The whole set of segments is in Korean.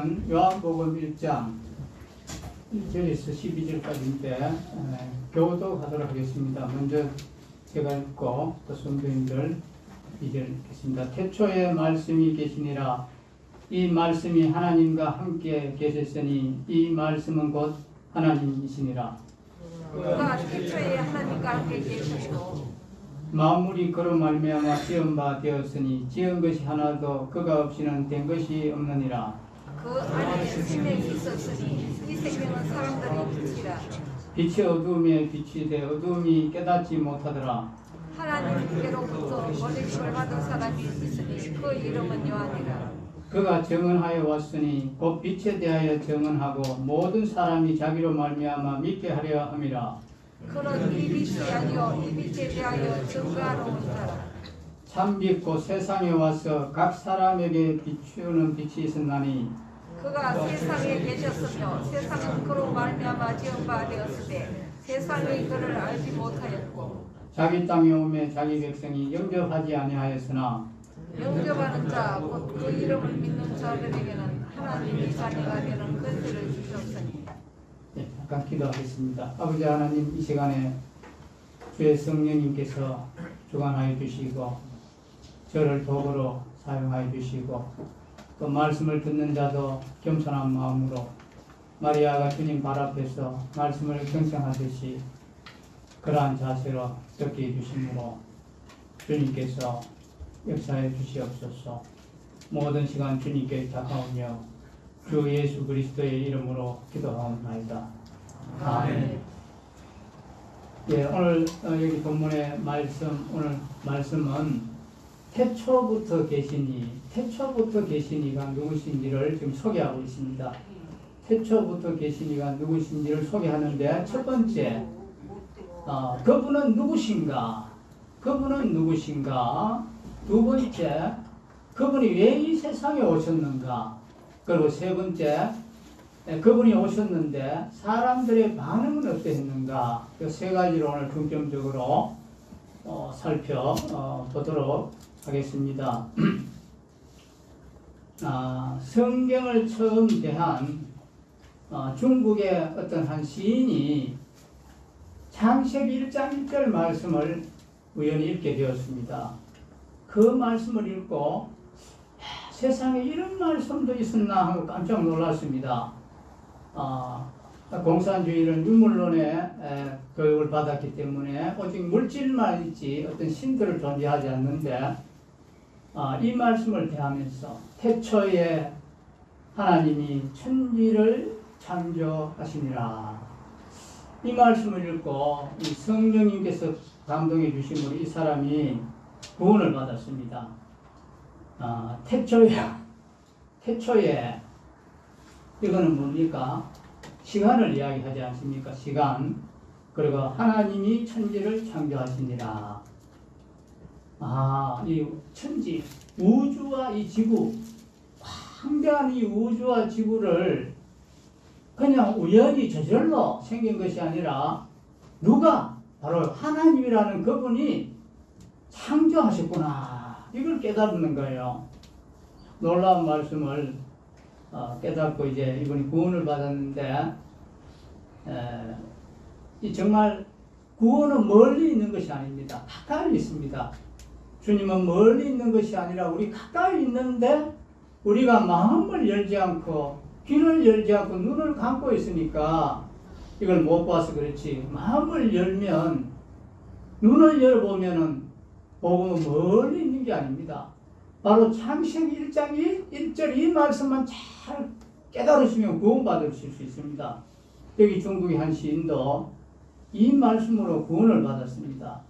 말씀은 요한복음 1장 1절에서 12절까지인데 교도하도록 하겠습니다. 먼저 제가 읽고 또 성도님들 2절 읽겠습니다. 태초에 말씀이 계시니라. 이 말씀이 하나님과 함께 계셨으니 이 말씀은 곧 하나님이시니라. 그가 태초에 하나님과 함께 계셨고 만물이 그로 말미암아 지은 바 되었으니 지은 것이 하나도 그가 없이는 된 것이 없느니라. 그 안에 생명이 있었으니 이 생명은 사람들의 빛이라. 빛이 어두움에 빛이 되 어두움이 깨닫지 못하더라. 하나님께로부터 멀리심을 받은 사람이 있으니 그 이름은 요한이라. 그가 정언하여 왔으니 곧 빛에 대하여 정언하고 모든 사람이 자기로 말미암아 믿게 하려 함이라. 그는 이 빛이 아니요 이 빛에 대하여 증거하러 온 자라. 참빛 곧 세상에 와서 각 사람에게 비추는 빛이 있었나니 그가 세상에 계셨으며 세상은 그로 말미암아 지은 바 되었으되 세상이 그를 알지 못하였고 자기 땅에 오매 자기 백성이 영접하지 아니하였으나 영접하는 자 곧 그 이름을 믿는 자들에게는 하나님의 자녀가 되는 권세를 주셨으니. 잠깐 기도하겠습니다. 아버지 하나님, 이 시간에 주의 성령님께서 주관하여 주시고 저를 도구로 사용하여 주시고 또 말씀을 듣는 자도 겸손한 마음으로 마리아가 주님 발 앞에서 말씀을 경청하듯이 그러한 자세로 듣게 해주심으로 주님께서 역사해 주시옵소서. 모든 시간 주님께 다가오며 주 예수 그리스도의 이름으로 기도하옵나이다. 아멘. 예, 오늘 여기 본문의 말씀, 오늘 말씀은 태초부터 계시니가 누구신지를 지금 소개하고 있습니다. 태초부터 계시니가 누구신지를 소개하는데 첫 번째, 그분은 누구신가? 두 번째, 그분이 왜 이 세상에 오셨는가? 그리고 세 번째, 그분이 오셨는데 사람들의 반응은 어땠는가? 그 세 가지로 오늘 중점적으로 살펴보도록 하겠습니다. 성경을 처음 대한 중국의 어떤 한 시인이 창세기 1장 1절 말씀을 우연히 읽게 되었습니다. 그 말씀을 읽고 세상에 이런 말씀도 있었나 하고 깜짝 놀랐습니다. 공산주의는 유물론의 교육을 받았기 때문에 오직 물질만 있지 어떤 신들을 존재하지 않는데 이 말씀을 대하면서 태초에 하나님이 천지를 창조하시니라. 이 말씀을 읽고 이 성령님께서 감동해 주심으로 이 사람이 구원을 받았습니다. 태초에 이거는 뭡니까? 시간을 이야기하지 않습니까? 시간. 그리고 하나님이 천지를 창조하시니라. 이 천지, 우주와 이 지구, 황대한 이 우주와 지구를 그냥 우연히 저절로 생긴 것이 아니라 누가? 바로 하나님이라는 그분이 창조하셨구나. 이걸 깨닫는 거예요. 놀라운 말씀을 깨닫고 이제 이분이 구원을 받았는데 정말 구원은 멀리 있는 것이 아닙니다. 가까이 있습니다. 주님은 멀리 있는 것이 아니라 우리 가까이 있는데 우리가 마음을 열지 않고 귀를 열지 않고 눈을 감고 있으니까 이걸 못 봐서 그렇지, 마음을 열면 눈을 열어보면은 복음은 멀리 있는 게 아닙니다. 바로 창세기 1장 1절 이 말씀만 잘 깨달으시면 구원받으실 수 있습니다. 여기 중국의 한 시인도 이 말씀으로 구원을 받았습니다.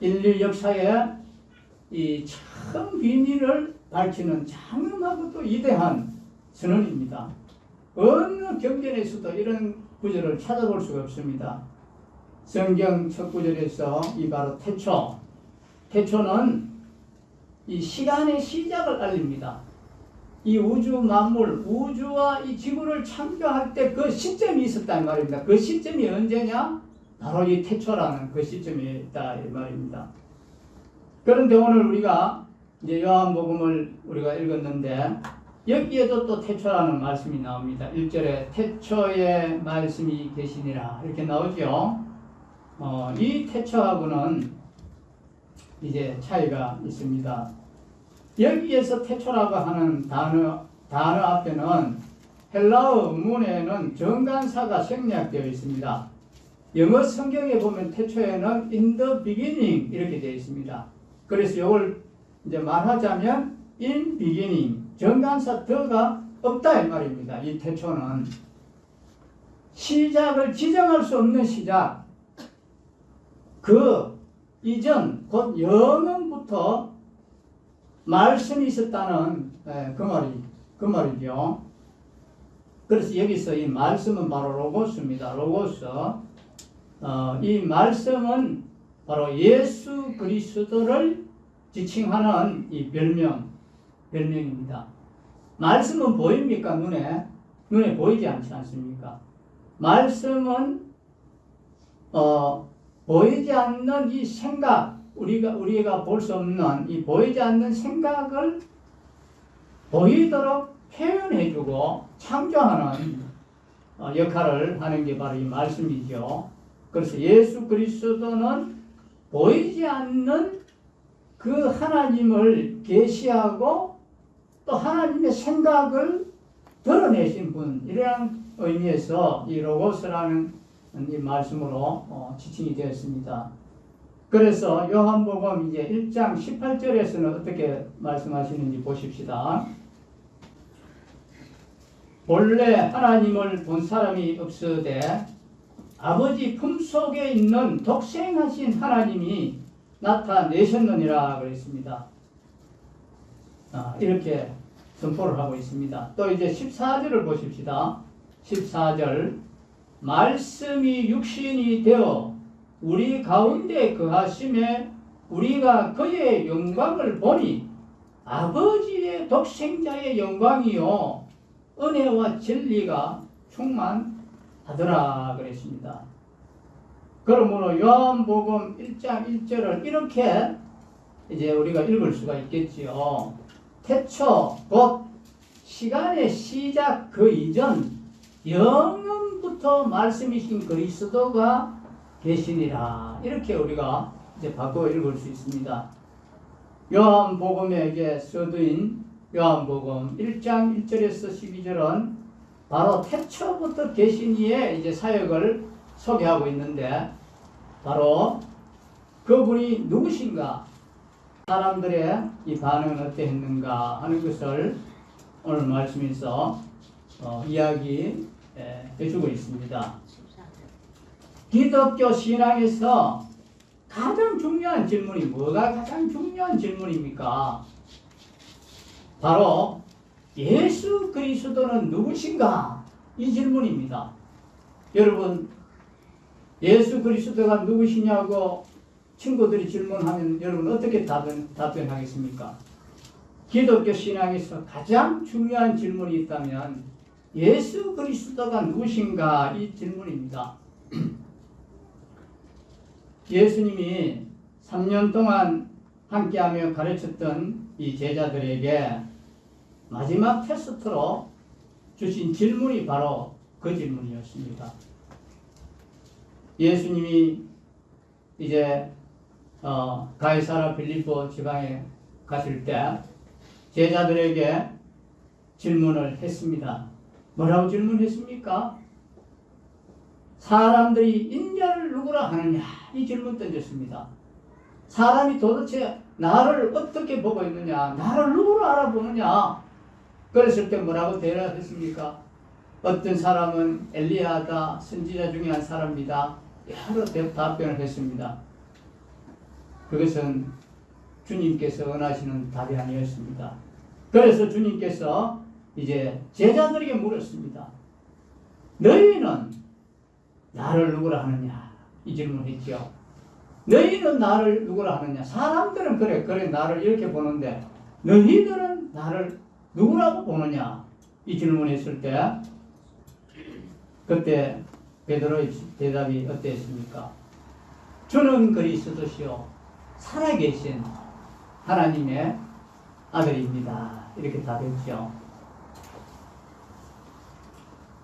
인류 역사에 이 참 비밀을 밝히는 장엄하고 또 위대한 선언입니다. 어느 경전에서도 이런 구절을 찾아볼 수가 없습니다. 성경 첫 구절에서 이 바로 태초는 이 시간의 시작을 알립니다. 이 우주 만물, 우주와 이 지구를 창조할 때 그 시점이 있었단 말입니다. 그 시점이 언제냐? 바로 이 태초라는 그 시점이 있다 이 말입니다. 그런데 오늘 우리가 이제 요한복음을 우리가 읽었는데 여기에도 또 태초라는 말씀이 나옵니다. 1절에 태초에 말씀이 계시니라 이렇게 나오죠. 이 태초하고는 이제 차이가 있습니다. 여기에서 태초라고 하는 단어 앞에는 헬라어 문에는 정관사가 생략되어 있습니다. 영어 성경에 보면 태초에는 in the beginning 이렇게 되어 있습니다. 그래서 이걸 이제 말하자면 in beginning 정관사 더가 없다 이 말입니다. 이 태초는 시작을 지정할 수 없는 시작, 그 이전 곧 영원부터 말씀이 있었다는 그 말이죠. 그래서 여기서 이 말씀은 바로 로고스입니다. 로고스. 이 말씀은 바로 예수 그리스도를 지칭하는 이 별명입니다. 말씀은 보입니까? 눈에 보이지 않지 않습니까? 말씀은 보이지 않는 이 생각, 우리가 볼 수 없는 이 보이지 않는 생각을 보이도록 표현해주고 창조하는 역할을 하는 게 바로 이 말씀이죠. 그래서 예수 그리스도는 보이지 않는 그 하나님을 계시하고 또 하나님의 생각을 드러내신 분, 이러한 의미에서 이 로고스라는 이 말씀으로 지칭이 되었습니다. 그래서 요한복음 이제 1장 18절에서는 어떻게 말씀하시는지 보십시다. 본래 하나님을 본 사람이 없으되 아버지 품속에 있는 독생하신 하나님이 나타내셨느니라 그랬습니다. 이렇게 선포를 하고 있습니다. 또 이제 14절을 보십시다. 14절 말씀이 육신이 되어 우리 가운데 거하심에 우리가 그의 영광을 보니 아버지의 독생자의 영광이요 은혜와 진리가 충만하더라 그랬습니다. 그러므로 요한복음 1장 1절을 이렇게 이제 우리가 읽을 수가 있겠지요. 태초 곧 시간의 시작 그 이전 영원부터 말씀이신 그리스도가 계시니라. 이렇게 우리가 이제 바꿔 읽을 수 있습니다. 요한복음에 서두인 요한복음 1장 1절에서 12절은 바로 태초부터 계신 이의 이제 사역을 소개하고 있는데 바로 그분이 누구신가, 사람들의 이 반응은 어땠는가 하는 것을 오늘 말씀에서 이야기해 주고 있습니다. 기독교 신앙에서 가장 중요한 질문이 뭐가 가장 중요한 질문입니까? 바로 예수 그리스도는 누구신가? 이 질문입니다. 여러분, 예수 그리스도가 누구시냐고 친구들이 질문하면 여러분 어떻게 답변하겠습니까? 기독교 신앙에서 가장 중요한 질문이 있다면 예수 그리스도가 누구신가? 이 질문입니다. 예수님이 3년 동안 함께하며 가르쳤던 이 제자들에게 마지막 테스트로 주신 질문이 바로 그 질문이었습니다. 예수님이 이제 가이사라 빌립보 지방에 가실 때 제자들에게 질문을 했습니다. 뭐라고 질문했습니까? 사람들이 인자를 누구라 하느냐, 이 질문 던졌습니다. 사람이 도대체 나를 어떻게 보고 있느냐, 나를 누구로 알아보느냐. 그랬을 때 뭐라고 대답했습니까? 어떤 사람은 엘리야다, 선지자 중에 한 사람이다, 여러 답변을 했습니다. 그것은 주님께서 원하시는 답이 아니었습니다. 그래서 주님께서 이제 제자들에게 물었습니다. 너희는 나를 누구라 하느냐? 이 질문을 했죠. 너희는 나를 누구라 하느냐? 사람들은 그래 나를 이렇게 보는데 너희들은 나를 누구라고 보느냐? 이 질문했을 때 그때 베드로의 대답이 어땠습니까? 주는 그리스도시요 살아계신 하나님의 아들입니다. 이렇게 답했죠.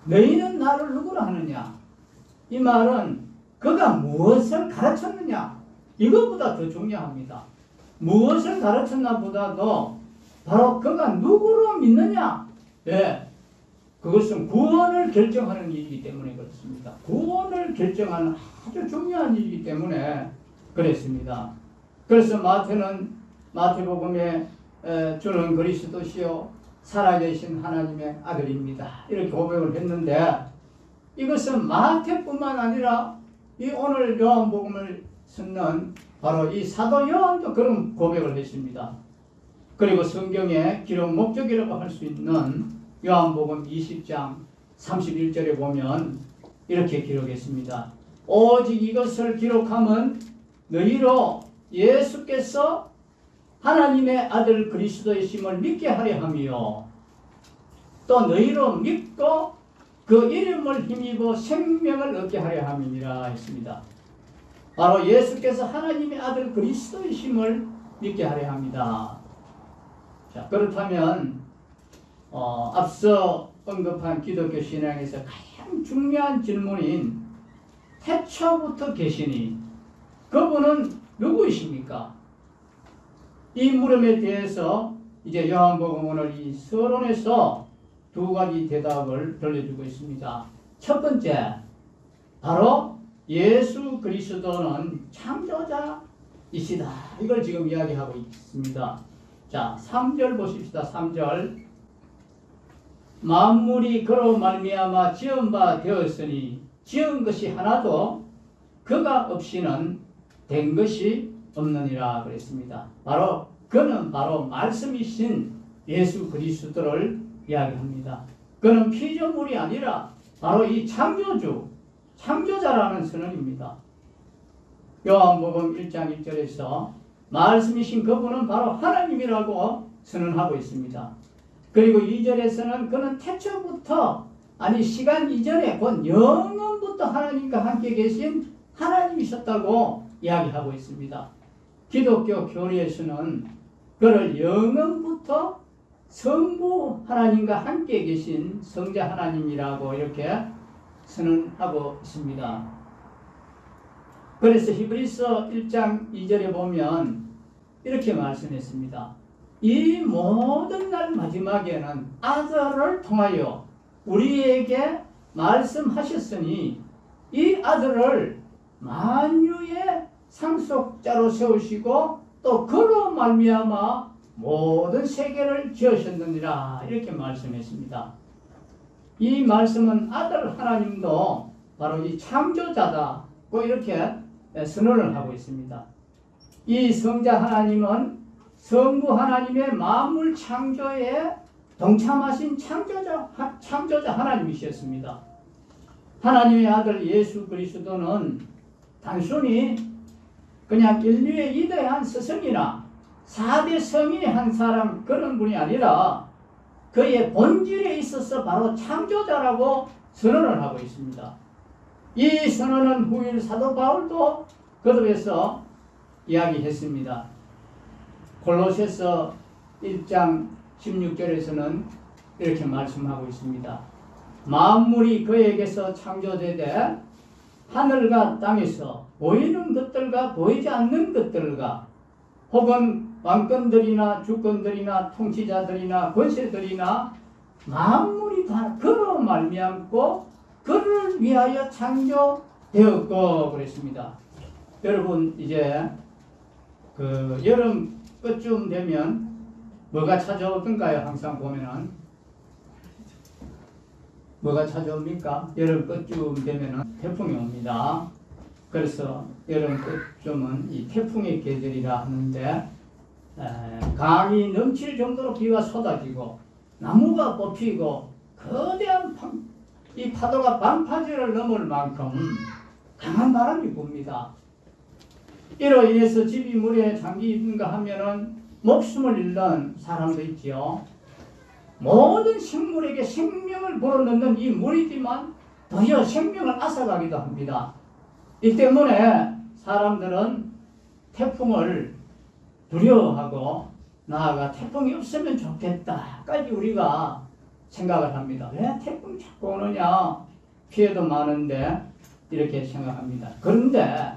너희는 나를 누구라 하느냐? 이 말은 그가 무엇을 가르쳤느냐? 이것보다 더 중요합니다. 무엇을 가르쳤나 보다도 바로 그가 누구로 믿느냐? 예, 그것은 구원을 결정하는 일이기 때문에 그렇습니다. 구원을 결정하는 아주 중요한 일이기 때문에 그랬습니다. 그래서 마태복음에 주는 그리스도시요 살아계신 하나님의 아들입니다. 이렇게 고백을 했는데 이것은 마태뿐만 아니라 이 오늘 요한복음을 쓰는 바로 이 사도 요한도 그런 고백을 했습니다. 그리고 성경의 기록 목적이라고 할 수 있는 요한복음 20장 31절에 보면 이렇게 기록했습니다. 오직 이것을 기록함은 너희로 예수께서 하나님의 아들 그리스도이심을 믿게 하려 함이요 또 너희로 믿고 그 이름을 힘입어 생명을 얻게 하려 함이니라 했습니다. 바로 예수께서 하나님의 아들 그리스도이심을 믿게 하려 합니다. 자, 그렇다면 앞서 언급한 기독교 신앙에서 가장 중요한 질문인 태초부터 계시니 그분은 누구이십니까? 이 물음에 대해서 이제 요한복음 오늘 이 서론에서 두 가지 대답을 들려주고 있습니다. 첫 번째, 바로 예수 그리스도는 창조자이시다. 이걸 지금 이야기하고 있습니다. 자, 3절 보십시다. 3절. 만물이 그로 말미암아 지은 바 되었으니 지은 것이 하나도 그가 없이는 된 것이 없느니라 그랬습니다. 바로 그는 바로 말씀이신 예수 그리스도를 이야기합니다. 그는 피조물이 아니라 바로 이 창조주, 창조자라는 선언입니다. 요한복음 1장 1절에서 말씀이신 그분은 바로 하나님이라고 선언하고 있습니다. 그리고 2절에서는 그는 태초부터 아니 시간 이전에 곧 영원부터 하나님과 함께 계신 하나님이셨다고 이야기하고 있습니다. 기독교 교리에서는 그를 영원부터 성부 하나님과 함께 계신 성자 하나님이라고 이렇게 선언하고 있습니다. 그래서 히브리서 1장 2절에 보면 이렇게 말씀했습니다. 이 모든 날 마지막에는 아들을 통하여 우리에게 말씀하셨으니 이 아들을 만유의 상속자로 세우시고 또 그로 말미암아 모든 세계를 지으셨느니라 이렇게 말씀했습니다. 이 말씀은 아들 하나님도 바로 이 창조자다고 이렇게 선언을 하고 있습니다. 이 성자 하나님은 성부 하나님의 만물 창조에 동참하신 창조자 하나님이셨습니다. 하나님의 아들 예수 그리스도는 단순히 그냥 인류의 위대한 스승이나 4대 성인의 한 사람 그런 분이 아니라 그의 본질에 있어서 바로 창조자라고 선언을 하고 있습니다. 이 선언은 후일 사도 바울도 거듭해서 이야기했습니다. 골로새서 1장 16절에서는 이렇게 말씀하고 있습니다. 만물이 그에게서 창조되되 하늘과 땅에서 보이는 것들과 보이지 않는 것들과 혹은 왕권들이나 주권들이나 통치자들이나 권세들이나 만물이 다 그로 말미암고 그를 위하여 창조되었고 그랬습니다. 여러분 이제 그 여름 끝쯤 되면 뭐가 찾아오던가요? 항상 보면은 뭐가 찾아옵니까? 여름 끝쯤 되면은 태풍이 옵니다. 그래서 여름 끝쯤은 이 태풍의 계절이라 하는데 강이 넘칠 정도로 비가 쏟아지고 나무가 뽑히고 거대한 이 파도가 방파제를 넘을 만큼 강한 바람이 붑니다. 이로 인해서 집이 물에 잠기 있는가 하면은 목숨을 잃는 사람도 있지요. 모든 생물에게 생명을 불어넣는 이 물이지만 도리어 생명을 앗아가기도 합니다. 이 때문에 사람들은 태풍을 두려워하고 나아가 태풍이 없으면 좋겠다까지 우리가 생각을 합니다. 왜 태풍 자꾸 오느냐? 피해도 많은데 이렇게 생각합니다. 그런데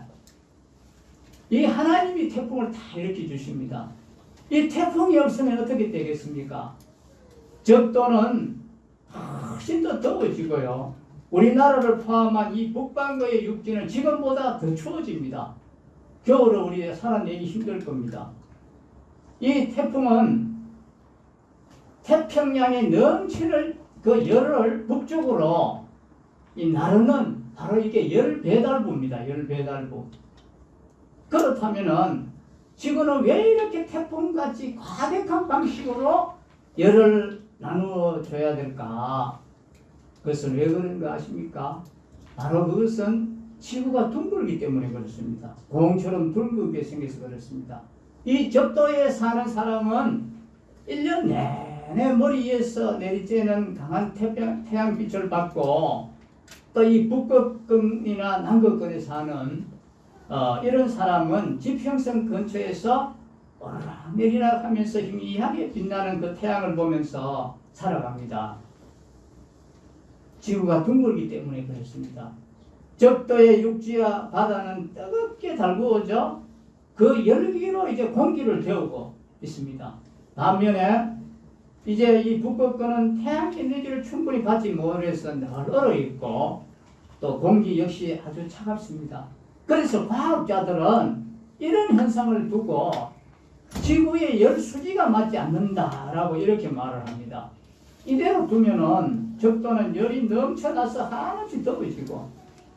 이 하나님이 태풍을 다 일으켜 주십니다. 이 태풍이 없으면 어떻게 되겠습니까? 적도는 훨씬 더 더워지고요. 우리나라를 포함한 이 북반구의 육지는 지금보다 더 추워집니다. 겨울을 우리 살아내기 힘들 겁니다. 이 태풍은 태평양에 넘치는 그 열을 북쪽으로 이 나르는 바로 이게 열배달부입니다. 열배달부. 그렇다면은 지구는 왜 이렇게 태풍같이 과격한 방식으로 열을 나누어 줘야 될까? 그것은 왜 그런가 아십니까? 바로 그것은 지구가 둥글기 때문에 그렇습니다. 공처럼 둥글게 생겨서 그렇습니다. 이 적도에 사는 사람은 1년 내내 머리 위에서 내리쬐는 강한 태양빛을 받고 또 이 북극권이나 남극권에 사는 이런 사람은 지평선 근처에서 오르락내리락 하면서 희미하게 빛나는 그 태양을 보면서 살아갑니다. 지구가 둥글기 때문에 그렇습니다. 적도의 육지와 바다는 뜨겁게 달구어져 그 열기로 이제 공기를 데우고 있습니다. 반면에 이제 이 북극권은 태양 에너지를 충분히 받지 못해서 늘 얼어 있고 또 공기 역시 아주 차갑습니다. 그래서 과학자들은 이런 현상을 두고 지구의 열 수지가 맞지 않는다라고 이렇게 말을 합니다. 이대로 두면은 적도는 열이 넘쳐나서 한없이 더워지고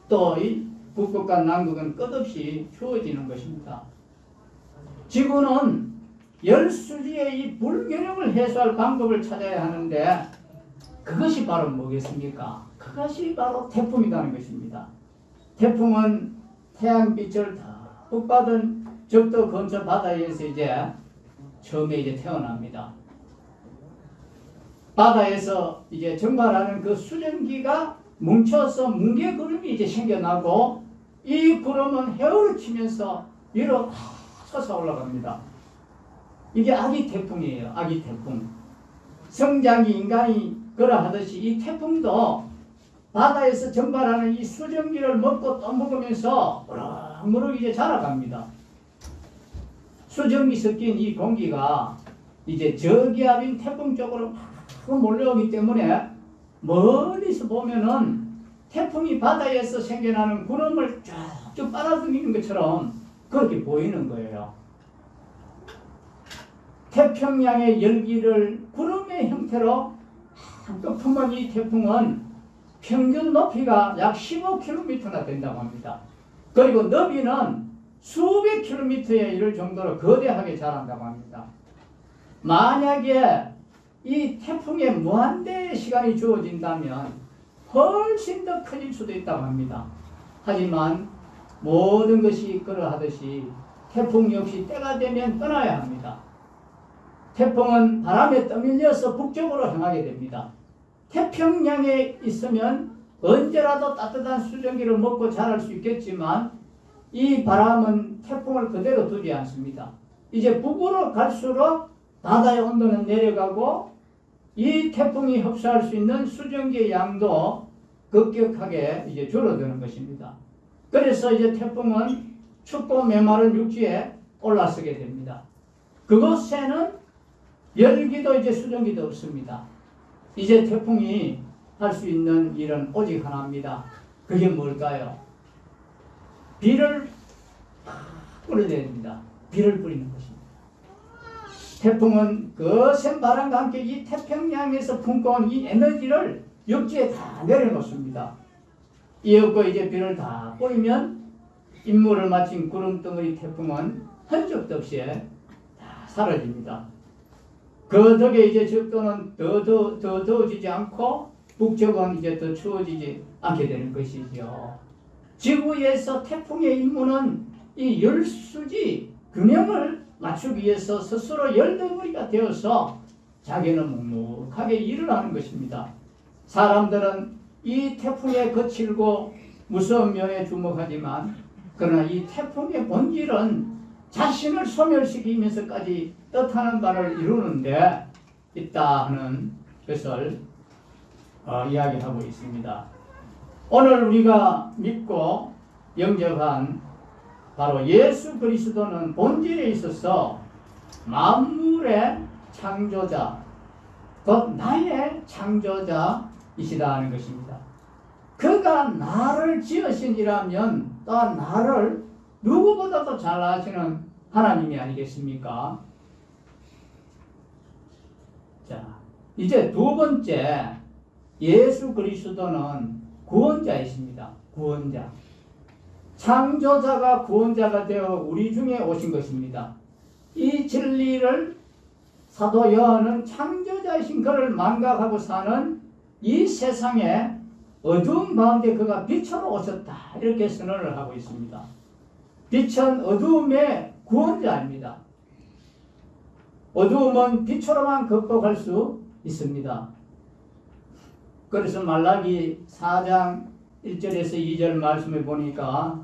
또 이 북극과 남극은 끝없이 추워지는 것입니다. 지구는 열 수지의 이 불균형을 해소할 방법을 찾아야 하는데 그것이 바로 뭐겠습니까? 그것이 바로 태풍이라는 것입니다. 태풍은 태양빛을 다 북받은 적도 근처 바다에서 이제 처음에 이제 태어납니다. 바다에서 이제 증발하는 그 수증기가 뭉쳐서 뭉게구름이 이제 생겨나고 이 구름은 헤엄을 치면서 위로 솟아 올라갑니다. 이게 아기 태풍이에요. 아기 태풍. 성장이 인간이 그러하듯이 이 태풍도 바다에서 증발하는 이 수증기를 먹고 또 먹으면서 무럭무럭 이제 자라갑니다. 수증기 섞인 이 공기가 이제 저기압인 태풍 쪽으로 막 몰려오기 때문에 멀리서 보면은 태풍이 바다에서 생겨나는 구름을 쭉쭉 빨아들이는 것처럼 그렇게 보이는 거예요. 태평양의 열기를 구름의 형태로 한껏 품은 이 태풍은 평균 높이가 약 15km나 된다고 합니다. 그리고 너비는 수백 킬로미터에 이를 정도로 거대하게 자란다고 합니다. 만약에 이 태풍에 무한대의 시간이 주어진다면 훨씬 더 커질 수도 있다고 합니다. 하지만 모든 것이 그러하듯이 태풍 역시 때가 되면 떠나야 합니다. 태풍은 바람에 떠밀려서 북쪽으로 향하게 됩니다. 태평양에 있으면 언제라도 따뜻한 수증기를 먹고 자랄 수 있겠지만 이 바람은 태풍을 그대로 두지 않습니다. 이제 북으로 갈수록 바다의 온도는 내려가고 이 태풍이 흡수할 수 있는 수증기의 양도 급격하게 이제 줄어드는 것입니다. 그래서 이제 태풍은 춥고 메마른 육지에 올라서게 됩니다. 그곳에는 열기도 이제 수증기도 없습니다. 이제 태풍이 할 수 있는 일은 오직 하나입니다. 그게 뭘까요? 비를 뿌려야 됩니다. 비를 뿌리는 것입니다. 태풍은 거센 바람과 함께 이 태평양에서 품고온 이 에너지를 육지에 다 내려놓습니다. 이었고 이제 비를 다 뿌리면 임무를 마친 구름덩어리 태풍은 흔적도 없이 다 사라집니다. 그 덕에 이제 적도는 더 더워지지 않고 북쪽은 이제 더 추워지지 않게 되는 것이죠. 지구에서 태풍의 임무는 이 열수지 균형을 맞추기 위해서 스스로 열덩어리가 되어서 자기는 묵묵하게 일을 하는 것입니다. 사람들은 이 태풍의 거칠고 무서운 면에 주목하지만 그러나 이 태풍의 본질은 자신을 소멸시키면서까지 뜻하는 바를 이루는데 있다 하는 것을 이야기하고 있습니다. 오늘 우리가 믿고 영접한 바로 예수 그리스도는 본질에 있어서 만물의 창조자, 곧 나의 창조자이시다 하는 것입니다. 그가 나를 지으신이라면 또한 나를 누구보다도 잘 아시는 하나님이 아니겠습니까? 자, 이제 두 번째, 예수 그리스도는 구원자이십니다. 구원자. 창조자가 구원자가 되어 우리 중에 오신 것입니다. 이 진리를 사도 요한은 창조자이신 그를 망각하고 사는 이 세상에 어두운 가운데 그가 빛으로 오셨다, 이렇게 선언을 하고 있습니다. 빛은 어두움의 구원자입니다. 어두움은 빛으로만 극복할 수 있습니다. 그래서 말라기 4장 1절에서 2절 말씀을 보니까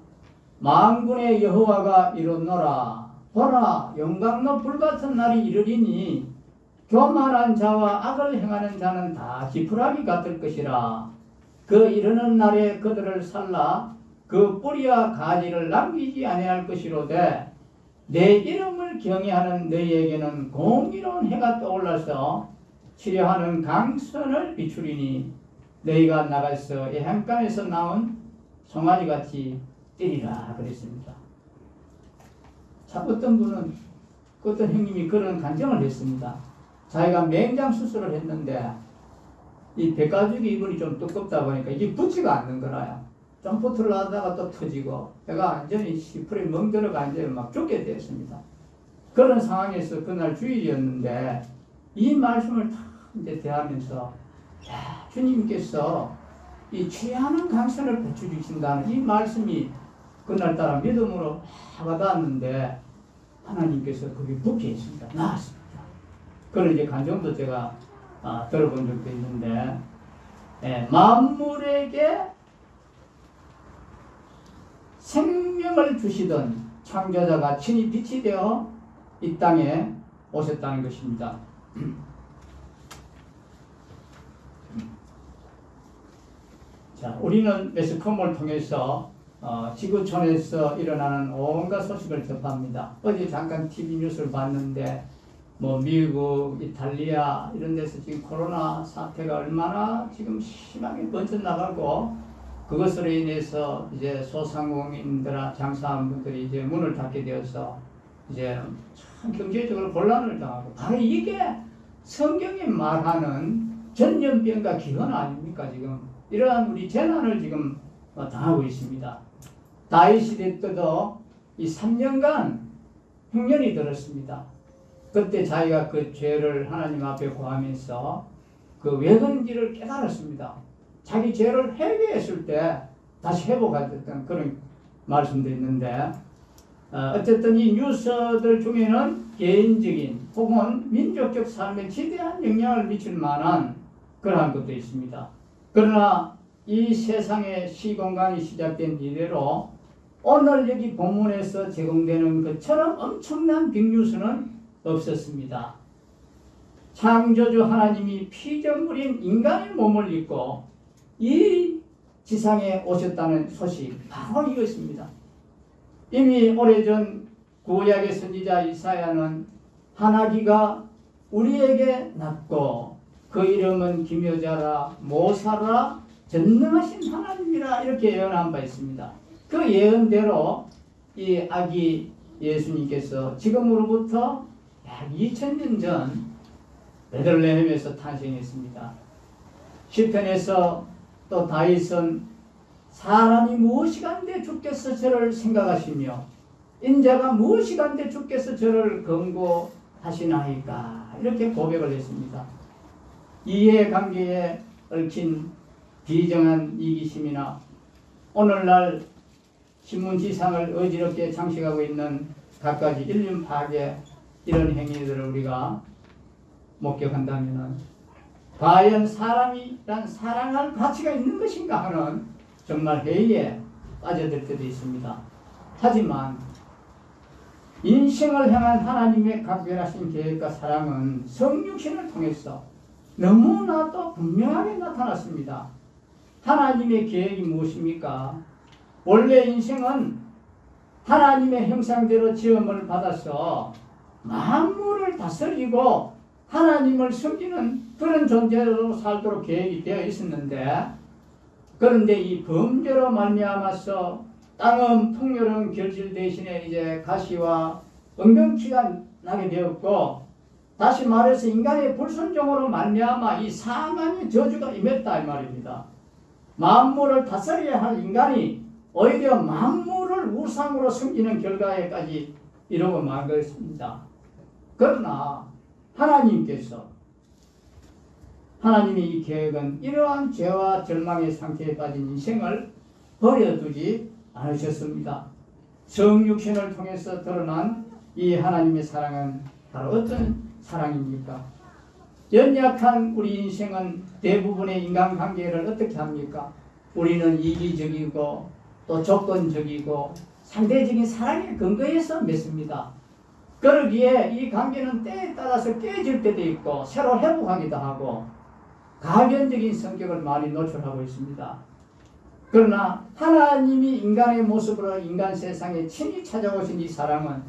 만군의 여호와가 이르노라, 보라, 영광로 불같은 날이 이르리니 교만한 자와 악을 행하는 자는 다 지푸라기 같을 것이라. 그 이르는 날에 그들을 살라 그 뿌리와 가지를 남기지 아니할 것이로되 내 이름을 경외하는 너희에게는 공의로운 해가 떠올라서 치료하는 강선을 비추리니 너희가 나가서 해안가에서 나온 송아지같이 뛰리라 그랬습니다. 자, 어떤 분은, 어떤 형님이 그런 간증을 했습니다. 자기가 맹장 수술을 했는데 이 배가죽이 이불이 좀 두껍다 보니까 이게 붙지가 않는 거라요. 점프트를 하다가 또 터지고 배가 완전히 시풀에 멍들어가 이제 막 죽게 됐습니다. 그런 상황에서 그날 주일이었는데 이 말씀을 다 이제 대하면서 주님께서 이 취하는 강선을 베쳐주신다는 이 말씀이 그날따라 믿음으로 와닿았는데 하나님께서 그게 붙게 했습니다. 나았습니다. 그런 이제 간증도 제가 들어본 적도 있는데, 만물에게 생명을 주시던 창조자가 친히 빛이 되어 이 땅에 오셨다는 것입니다. 자, 우리는 매스컴을 통해서 지구촌에서 일어나는 온갖 소식을 접합니다. 어제 잠깐 TV 뉴스를 봤는데 미국, 이탈리아 이런 데서 지금 코로나 사태가 얼마나 지금 심하게 번져나가고 그것으로 인해서 이제 소상공인들아 장사하는 분들이 이제 문을 닫게 되어서 이제 참 경제적으로 곤란을 당하고 바로 이게 성경이 말하는 전염병과 기근 아닙니까? 지금 이러한 우리 재난을 지금 당하고 있습니다. 다윗 시대 때도 이 3년간 흉년이 들었습니다. 그때 자기가 그 죄를 하나님 앞에 고하면서 그 왜 그런지를 깨달았습니다. 자기 죄를 회개했을 때 다시 회복하셨던 그런 말씀도 있는데, 어쨌든 이 뉴스들 중에는 개인적인 혹은 민족적 삶에 지대한 영향을 미칠 만한 그러한 것도 있습니다. 그러나 이 세상의 시공간이 시작된 이래로 오늘 여기 본문에서 제공되는 것처럼 엄청난 빅뉴스는 없었습니다. 창조주 하나님이 피조물인 인간의 몸을 입고 이 지상에 오셨다는 소식, 바로 이것입니다. 이미 오래전 구약의 선지자 이사야는 하나기가 우리에게 낳고 그 이름은 기묘자라 모사라 전능하신 하나님이라 이렇게 예언한 바 있습니다. 그 예언대로 이 아기 예수님께서 지금으로부터 약 2000년 전 베들레헴에서 탄생했습니다. 시편에서 또 다윗은 사람이 무엇이간데 주께서 저를 생각하시며 인자가 무엇이간데 주께서 저를 권고하시나이까 이렇게 고백을 했습니다. 이해관계에 얽힌 비정한 이기심이나 오늘날 신문지상을 어지럽게 장식하고 있는 갖가지 인륜 파괴 이런 행위들을 우리가 목격한다면 과연 사람이란 사랑할 가치가 있는 것인가 하는 정말 회의에 빠져들 때도 있습니다. 하지만 인생을 향한 하나님의 각별하신 계획과 사랑은 성육신을 통해서 너무나도 분명하게 나타났습니다. 하나님의 계획이 무엇입니까? 원래 인생은 하나님의 형상대로 지음을 받아서 만물을 다스리고 하나님을 섬기는 그런 존재로 살도록 계획이 되어 있었는데, 그런데 이 범죄로 말미암아서 땅은 풍요로운 결실 대신에 이제 가시와 은경치가 나게 되었고, 다시 말해서 인간의 불순종으로 말미암아 이 사망의 저주가 임했다 이 말입니다. 만물을 다스려야 할 인간이 오히려 만물을 우상으로 섬기는 결과에까지 이르고 만 것입니다. 그러나 하나님께서, 하나님의 이 계획은 이러한 죄와 절망의 상태에 빠진 인생을 버려두지 않으셨습니다. 성육신을 통해서 드러난 이 하나님의 사랑은 바로 어떤 사랑입니까? 연약한 우리 인생은 대부분의 인간관계를 어떻게 합니까? 우리는 이기적이고 또 조건적이고 상대적인 사랑의 근거에서 맺습니다. 그러기에 이 관계는 때에 따라서 깨질 때도 있고 새로 회복하기도 하고 가변적인 성격을 많이 노출하고 있습니다. 그러나 하나님이 인간의 모습으로 인간 세상에 친히 찾아오신 이 사랑은,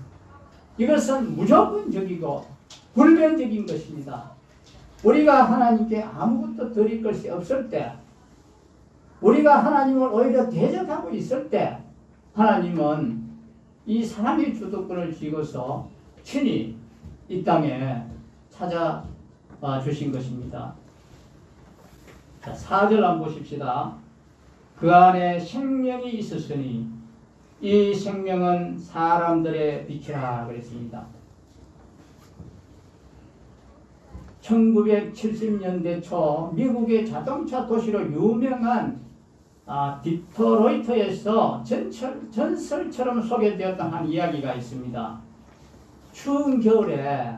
이것은 무조건적이고 불변적인 것입니다. 우리가 하나님께 아무것도 드릴 것이 없을 때, 우리가 하나님을 오히려 대적하고 있을 때, 하나님은 이 사랑의 주도권을 쥐고서 친히 이 땅에 찾아와 주신 것입니다. 자, 4절 한번 보십시다. 그 안에 생명이 있었으니 이 생명은 사람들의 빛이라 그랬습니다. 1970년대 초 미국의 자동차 도시로 유명한 디트로이트에서 전설처럼 소개되었던 한 이야기가 있습니다. 추운 겨울에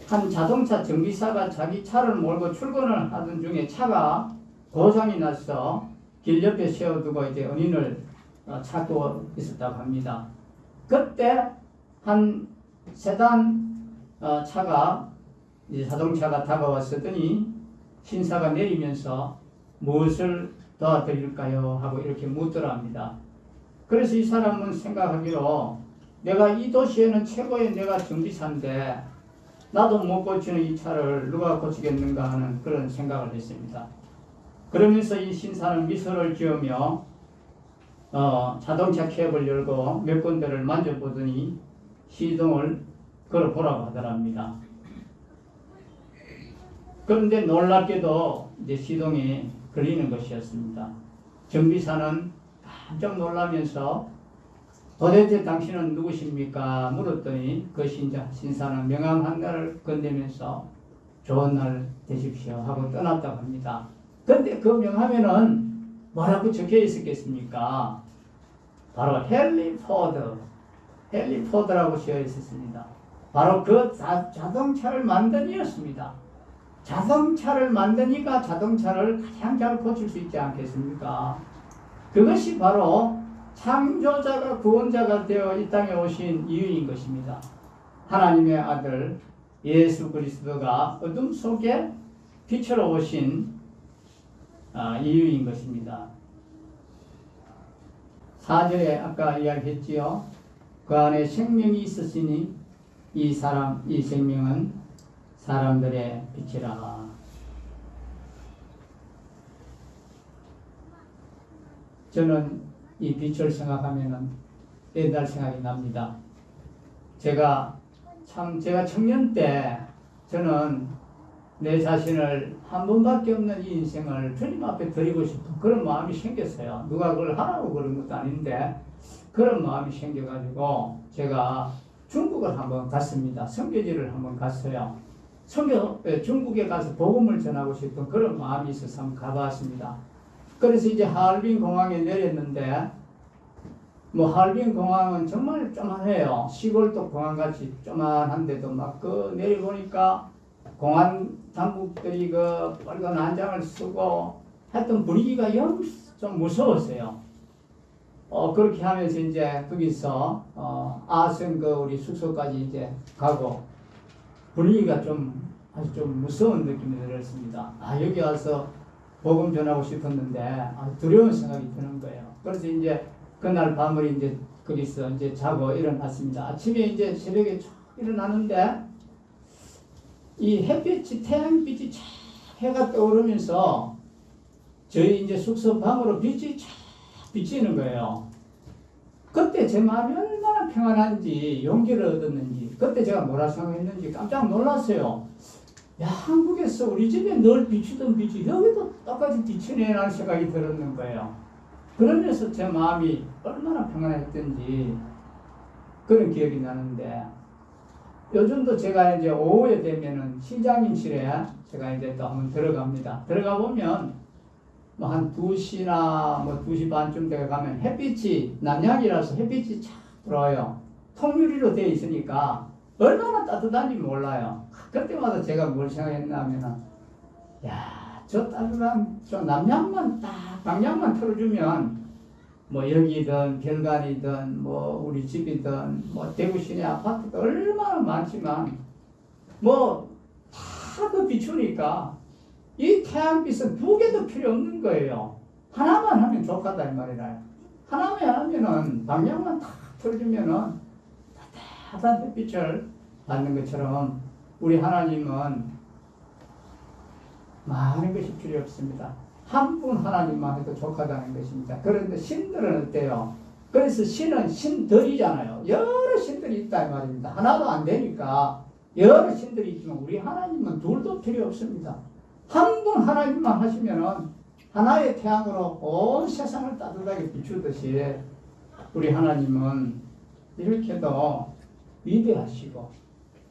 한 자동차 정비사가 자기 차를 몰고 출근을 하던 중에 차가 고장이 나서 길 옆에 세워두고 이제 은인을 찾고 있었다고 합니다. 그때 한 세단 차가, 이제 자동차가 다가왔더니 신사가 내리면서 무엇을 도와드릴까요? 하고 이렇게 묻더라 합니다. 그래서 이 사람은 생각하기로, 내가 이 도시에는 최고의 내가 정비사인데 나도 못 고치는 이 차를 누가 고치겠는가 하는 그런 생각을 했습니다. 그러면서 이 신사는 미소를 지으며 자동차 캡을 열고 몇 군데를 만져보더니 시동을 걸어보라고 하더랍니다. 그런데 놀랍게도 이제 시동이 걸리는 것이었습니다. 정비사는 깜짝 놀라면서 도대체 당신은 누구십니까? 물었더니 그 신사는 명함 한 날을 건네면서 좋은 날 되십시오 하고 떠났다고 합니다. 그런데 그 명함에는 뭐라고 적혀 있었겠습니까? 바로 헨리 포드라고 되어 있었습니다. 바로 그 자동차를 만든 이였습니다. 자동차를 만드니까 자동차를 가장 잘 고칠 수 있지 않겠습니까? 그것이 바로 창조자가 구원자가 되어 이 땅에 오신 이유인 것입니다. 하나님의 아들 예수 그리스도가 어둠 속에 빛으로 오신 이유인 것입니다. 4절에 아까 이야기했지요. 그 안에 생명이 있었으니 이 생명은 사람들의 빛이라. 저는 이 빛을 생각하면은 옛날 생각이 납니다. 제가 청년 때 저는 내 자신을 한 번밖에 없는 이 인생을 주님 앞에 드리고 싶은 그런 마음이 생겼어요. 누가 그걸 하라고 그런 것도 아닌데 그런 마음이 생겨가지고 제가 중국을 한번 갔습니다. 선교지를 한번 갔어요. 중국에 가서 복음을 전하고 싶은 그런 마음이 있어서 한번 가봤습니다. 그래서 이제 하얼빈 공항에 내렸는데, 하얼빈 공항은 정말 조만해요. 시골도 공항같이 조만한데도 막 내려보니까 공안 당국들이 그 빨간 안장을 쓰고 했던 분위기가 좀 무서웠어요. 그렇게 하면서 이제 거기서 아성 우리 숙소까지 이제 가고 분위기가 좀 아주 좀 무서운 느낌이 들었습니다. 여기 와서 복음 전하고 싶었는데 아주 두려운 생각이 드는 거예요. 그래서 이제 그날 밤을 이제 거기서 이제 자고 일어났습니다. 아침에 이제 새벽에 쫙 일어나는데 이 햇빛이 태양빛이 쫙 해가 떠오르면서 저희 이제 숙소 방으로 빛이 쫙 비치는 거예요. 그때 제 마음이 얼마나 평안한지 용기를 얻었는지 그때 제가 뭐라 생각했는지 깜짝 놀랐어요. 야, 한국에서 우리 집에 늘 비추던 빛이 여기도 똑같이 비추네 라는 생각이 들었는 거예요. 그러면서 제 마음이 얼마나 평안했던지 그런 기억이 나는데 요즘도 제가 이제 오후에 되면은 시장님실에 제가 이제 또 한번 들어갑니다. 들어가 보면 뭐 한 2시나 뭐 2시 반쯤 되어 가면 햇빛이 남양이라서 햇빛이 착 들어와요. 통유리로 되어 있으니까 얼마나 따뜻한지 몰라요. 그때마다 제가 뭘 생각했냐면은 야, 저 따뜻한 저 남양만 딱 방향만 틀어주면 뭐 여기든 별관이든 뭐 우리 집이든 뭐 대구 시내 아파트도 얼마나 많지만 뭐 다 그 비추니까 이 태양빛은 두 개도 필요 없는 거예요. 하나만 하면 좋겠다 이 말이라요. 하나만 하면은 방향만 탁 틀어주면은 따뜻한 햇빛을 받는 것처럼 우리 하나님은 많은 것이 필요 없습니다. 한 분 하나님만 해도 좋다는 것입니다. 그런데 신들은 어때요? 그래서 신은 신들이잖아요. 여러 신들이 있다 이 말입니다. 하나도 안 되니까 여러 신들이 있지만 우리 하나님은 둘도 필요 없습니다. 한 분 하나님만 하시면은 하나의 태양으로 온 세상을 따뜻하게 비추듯이 우리 하나님은 이렇게도 위대하시고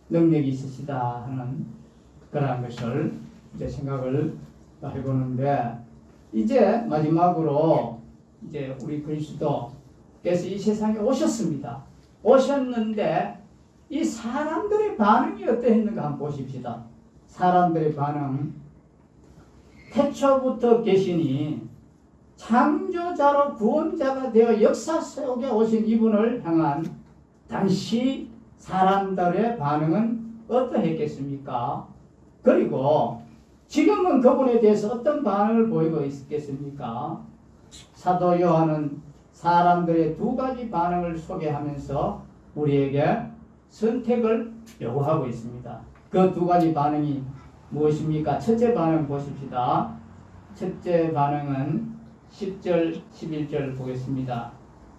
능력이 있으시다 하는 그런 것을 이제 생각을 해보는데 이제 마지막으로 이제 우리 그리스도께서 이 세상에 오셨습니다. 오셨는데 이 사람들의 반응이 어떠했는가 한번 보십시다. 사람들의 반응. 태초부터 계시니 창조자로 구원자가 되어 역사 속에 오신 이분을 향한 당시 사람들의 반응은 어떠했겠습니까? 그리고 지금은 그분에 대해서 어떤 반응을 보이고 있겠습니까? 사도 요한은 사람들의 두 가지 반응을 소개하면서 우리에게 선택을 요구하고 있습니다. 그 두 가지 반응이 무엇입니까? 첫째 반응 보십시다. 첫째 반응은 10절, 11절 보겠습니다.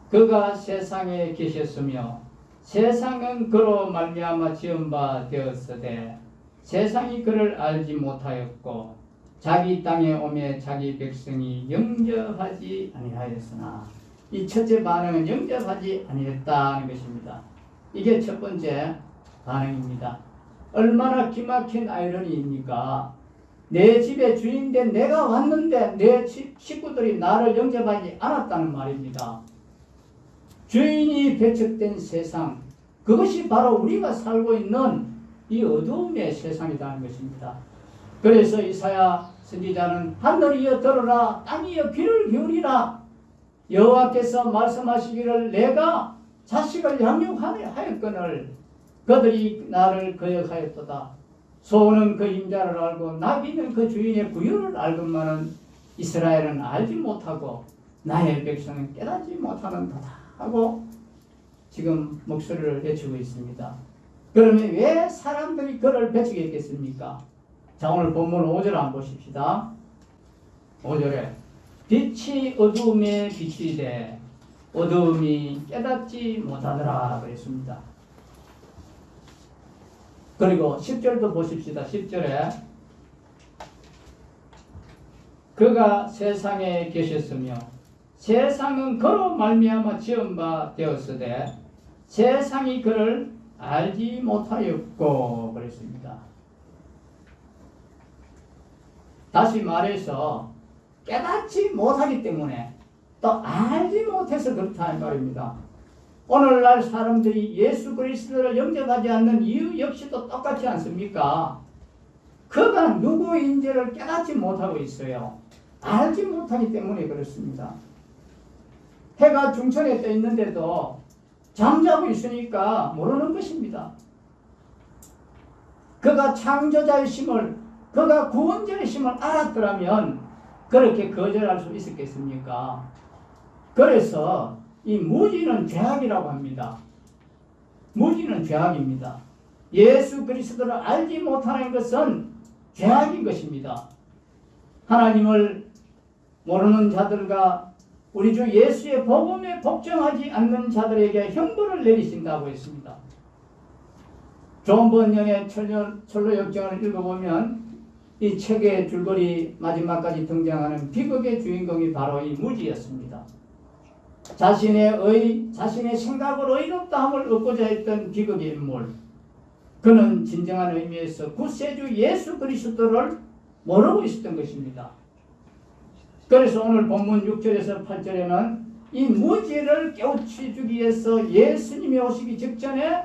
그가 세상에 계셨으며 세상은 그로 말미암아 지은 바 되었으되 세상이 그를 알지 못하였고 자기 땅에 오매 자기 백성이 영접하지 아니하였으나 이 첫째 반응은 영접하지 아니했다는 것입니다. 이게 첫 번째 반응입니다. 얼마나 기막힌 아이러니입니까? 내 집의 주인된 내가 왔는데 내 식구들이 나를 영접하지 않았다는 말입니다. 주인이 배척된 세상, 그것이 바로 우리가 살고 있는 이 어두움의 세상이라는 것입니다. 그래서 이사야 선지자는 하늘이여 들으라, 땅이여 귀를 기울이라, 여호와께서 말씀하시기를 내가 자식을 양육하였거늘 그들이 나를 거역하였도다. 소는 그 임자를 알고 나귀는 그 주인의 부유를 알건만은 이스라엘은 알지 못하고 나의 백성은 깨닫지 못하는도다 하고 지금 목소리를 외치고 있습니다. 그러면 왜 사람들이 그를 배척했겠습니까? 자, 오늘 본문 5절 한번 보십시다. 5절에 빛이 어두움에 비추이되 어두움이 깨닫지 못하더라 그랬습니다. 그리고 10절도 보십시다. 10절에 그가 세상에 계셨으며 세상은 그로 말미암아 지은 바 되었으되 세상이 그를 알지 못하였고 그랬습니다. 다시 말해서 깨닫지 못하기 때문에 또 알지 못해서 그렇다 이 말입니다. 오늘날 사람들이 예수 그리스도를 영접하지 않는 이유 역시도 똑같지 않습니까? 그가 누구인지를 깨닫지 못하고 있어요. 알지 못하기 때문에 그렇습니다. 해가 중천에 떠 있는데도 잠자고 있으니까 모르는 것입니다. 그가 창조자이심을, 그가 구원자이심을 알았더라면 그렇게 거절할 수 있었겠습니까? 그래서 이 무지는 죄악이라고 합니다. 무지는 죄악입니다. 예수 그리스도를 알지 못하는 것은 죄악인 것입니다. 하나님을 모르는 자들과 우리 주 예수의 복음에 복종하지 않는 자들에게 형벌을 내리신다고 했습니다. 존 번연의 철로 역정을 읽어보면 이 책의 줄거리 마지막까지 등장하는 비극의 주인공이 바로 이 무지였습니다. 자신의 생각으로 의롭다함을 얻고자 했던 비극의 인물. 그는 진정한 의미에서 구세주 예수 그리스도를 모르고 있었던 것입니다. 그래서 오늘 본문 6절에서 8절에는 이 무지를 깨우쳐 주기 위해서 예수님이 오시기 직전에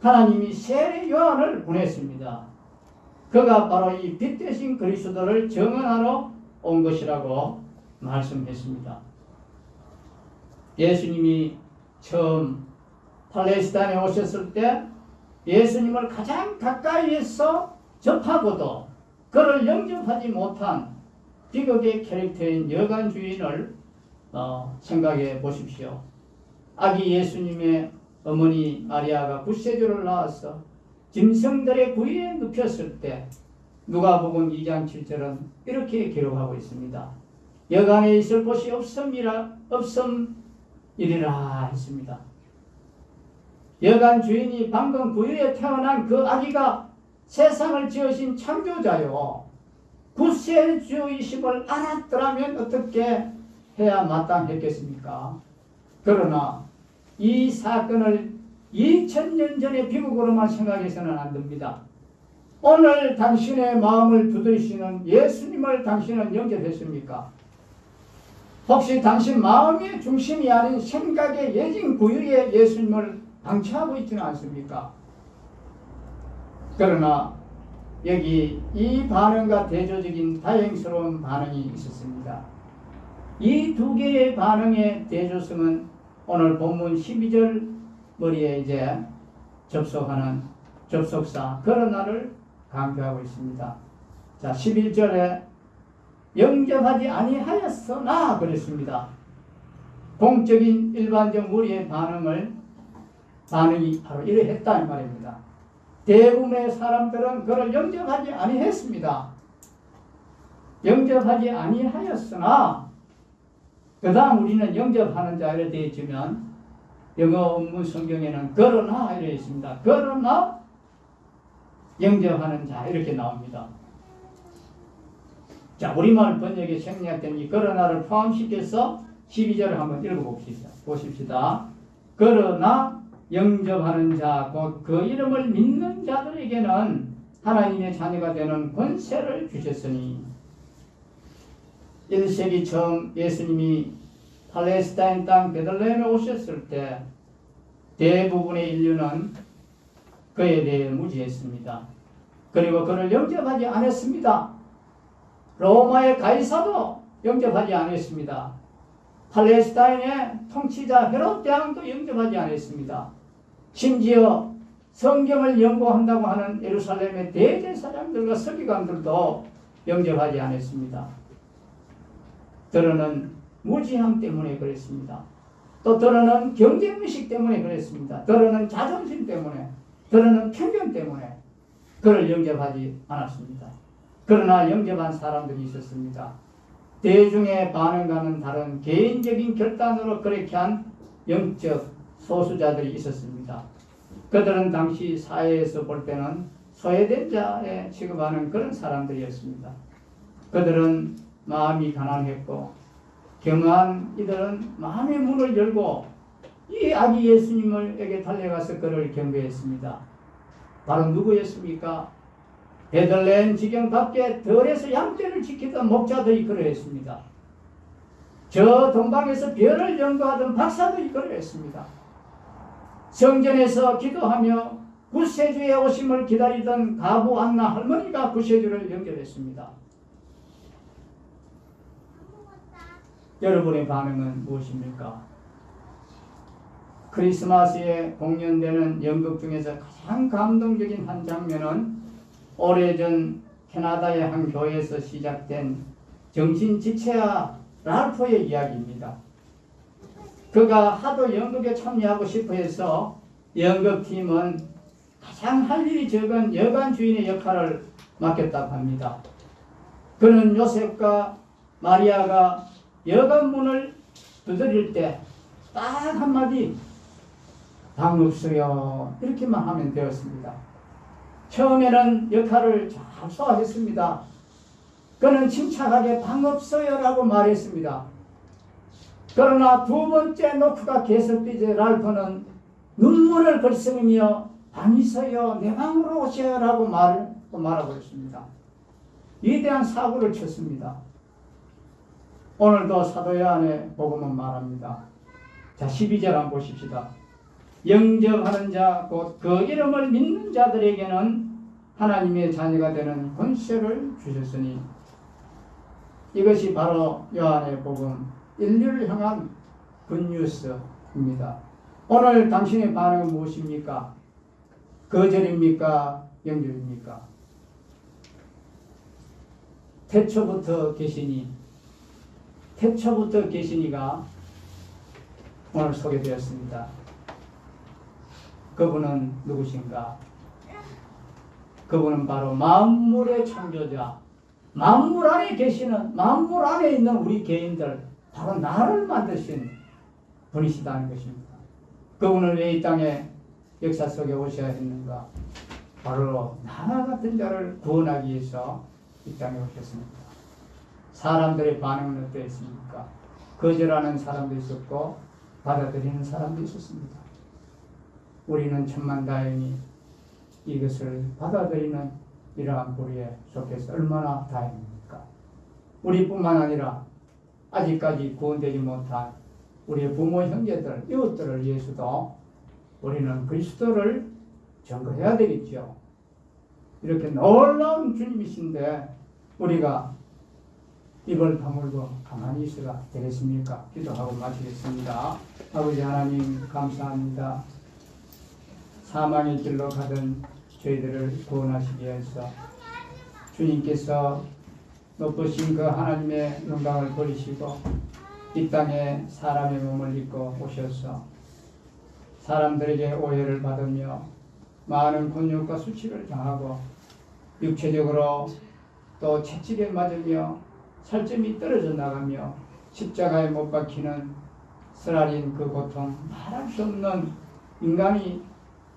하나님이 세례 요한을 보냈습니다. 그가 바로 이 빛 대신 그리스도를 증언하러 온 것이라고 말씀했습니다. 예수님이 처음 팔레스타인에 오셨을 때 예수님을 가장 가까이에서 접하고도 그를 영접하지 못한 비극의 캐릭터인 여관 주인을 생각해 보십시오. 아기 예수님의 어머니 마리아가 구세주를 낳아서 짐승들의 구이에 눕혔을 때 누가복음 2장 7절은 이렇게 기록하고 있습니다. 여관에 있을 곳이 없음이라 했습니다. 여관 주인이 방금 구유에 태어난 그 아기가 세상을 지으신 창조자요 구세주이심을 알았더라면 어떻게 해야 마땅했겠습니까? 그러나 이 사건을 2000년 전의 비극으로만 생각해서는 안 됩니다. 오늘 당신의 마음을 두드리시는 예수님을 당신은 영접했습니까? 혹시 당신 마음의 중심이 아닌 생각의 예진 구유에 예수님을 방치하고 있지는 않습니까? 그러나 여기 이 반응과 대조적인 다행스러운 반응이 있었습니다. 이 두 개의 반응의 대조성은 오늘 본문 12절 머리에 이제 접속하는 접속사 그러나를 강조하고 있습니다. 자, 11절에 영접하지 아니하였으나 그랬습니다. 공적인 일반적 무리의 반응이 바로 이러했다는 말입니다. 대부분의 사람들은 그를 영접하지 아니했습니다. 영접하지 아니하였으나 그 다음 우리는 영접하는 자를 대해주면 영어 원문 성경에는 그러나 이렇게 있습니다. 그러나 영접하는 자 이렇게 나옵니다. 자, 우리말 번역에 생략된 이 그러나를 포함시켜서 12절을 한번 읽어봅시다. 보십시다. 그러나 영접하는 자, 곧 그 이름을 믿는 자들에게는 하나님의 자녀가 되는 권세를 주셨으니 1세기 처음 예수님이 팔레스타인 땅 베들레헴에 오셨을 때 대부분의 인류는 그에 대해 무지했습니다. 그리고 그를 영접하지 않았습니다. 로마의 가이사도 영접하지 않았습니다. 팔레스타인의 통치자 헤롯 대왕도 영접하지 않았습니다. 심지어 성경을 연구한다고 하는 예루살렘의 대제사장들과 서기관들도 영접하지 않았습니다. 들어는 무지함 때문에 그랬습니다. 또 들어는 경쟁의식 때문에 그랬습니다. 들어는 자존심 때문에, 들어는 편견 때문에 그를 영접하지 않았습니다. 그러나 영접한 사람들이 있었습니다. 대중의 반응과는 다른 개인적인 결단으로 그렇게 한 영적 소수자들이 있었습니다. 그들은 당시 사회에서 볼 때는 소외된 자에 취급하는 그런 사람들이었습니다. 그들은 마음이 가난했고 경한 이들은 마음의 문을 열고 이 아기 예수님에게 달려가서 그를 경배했습니다. 바로 누구였습니까? 베들레헴 지경 밖에 들에서 양떼를 지키던 목자들이 그러했습니다. 저 동방에서 별을 연구하던 박사들이 그러했습니다. 성전에서 기도하며 구세주의 오심을 기다리던 가부 안나 할머니가 구세주를 영접했습니다. 여러분의 반응은 무엇입니까? 크리스마스에 공연되는 연극 중에서 가장 감동적인 한 장면은 오래전 캐나다의 한 교회에서 시작된 정신지체아 랄프의 이야기입니다. 그가 하도 연극에 참여하고 싶어 해서 연극팀은 가장 할 일이 적은 여관 주인의 역할을 맡겼다고 합니다. 그는 요셉과 마리아가 여관 문을 두드릴 때 딱 한마디 방 없어요 이렇게만 하면 되었습니다. 처음에는 역할을 잘 소화했습니다. 그는 침착하게 방 없어요 라고 말했습니다. 그러나 두 번째 노크가 계속되자 랄프는 눈물을 글썽이며 방 있어요 내 방으로 오세요 라고 말해버렸습니다. 위대한 사고를 쳤습니다. 오늘도 사도 요한의 복음은 말합니다. 자, 12절 한번 보십시다. 영접하는 자 곧 그 이름을 믿는 자들에게는 하나님의 자녀가 되는 권세를 주셨으니 이것이 바로 요한의 복음 인류를 향한 굿뉴스입니다. 오늘 당신의 반응은 무엇입니까? 거절입니까? 영접입니까? 태초부터 계시니가 오늘 소개되었습니다. 그분은 누구신가? 그분은 바로 만물의 창조자, 만물 안에 계시는, 만물 안에 있는 우리 개인들, 바로 나를 만드신 분이시다는 것입니다. 그분을 왜 이 땅에 역사 속에 오셔야 했는가? 바로 나 같은 자를 구원하기 위해서 이 땅에 오셨습니다. 사람들의 반응은 어떠했습니까? 거절하는 사람도 있었고 받아들이는 사람도 있었습니다. 우리는 천만다행히 이것을 받아들이는 이러한 부류에 속해서 얼마나 다행입니까? 우리뿐만 아니라 아직까지 구원되지 못한 우리의 부모, 형제들, 이웃들을 위해서도 우리는 그리스도를 전거해야 되겠죠. 이렇게 놀라운 주님이신데 우리가 입을 다물고 가만히 있어가 되겠습니까? 기도하고 마치겠습니다. 아버지 하나님 감사합니다. 사망의 길로 가던 저희들을 구원하시기 위해서 주님께서 높으신 그 하나님의 영광을 버리시고 이 땅에 사람의 몸을 입고 오셔서 사람들에게 오해를 받으며 많은 곤욕과 수치를 당하고 육체적으로 또 채찍에 맞으며 살점이 떨어져 나가며 십자가에 못 박히는 쓰라린 그 고통, 말할 수 없는 인간이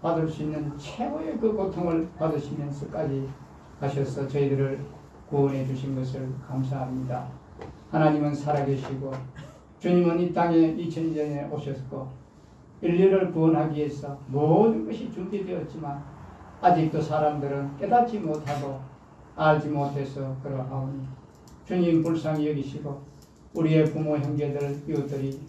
받을 수 있는 최고의 그 고통을 받으시면서까지 하셔서 저희들을 구원해 주신 것을 감사합니다. 하나님은 살아계시고 주님은 이 땅에 2000년 전에 오셨고 인류를 구원하기 위해서 모든 것이 준비되었지만 아직도 사람들은 깨닫지 못하고 알지 못해서 그러하오니 주님 불쌍히 여기시고 우리의 부모, 형제들, 이웃들이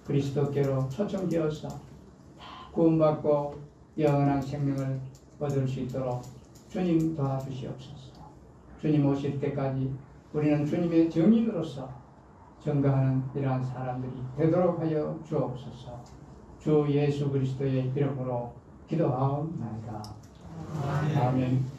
그리스도께로 초청되어서 다 구원받고 영원한 생명을 얻을 수 있도록 주님 도와주시옵소서. 주님 오실 때까지 우리는 주님의 증인으로서 증거하는 이러한 사람들이 되도록 하여 주옵소서. 주 예수 그리스도의 이름으로 기도하옵나이다. 아멘.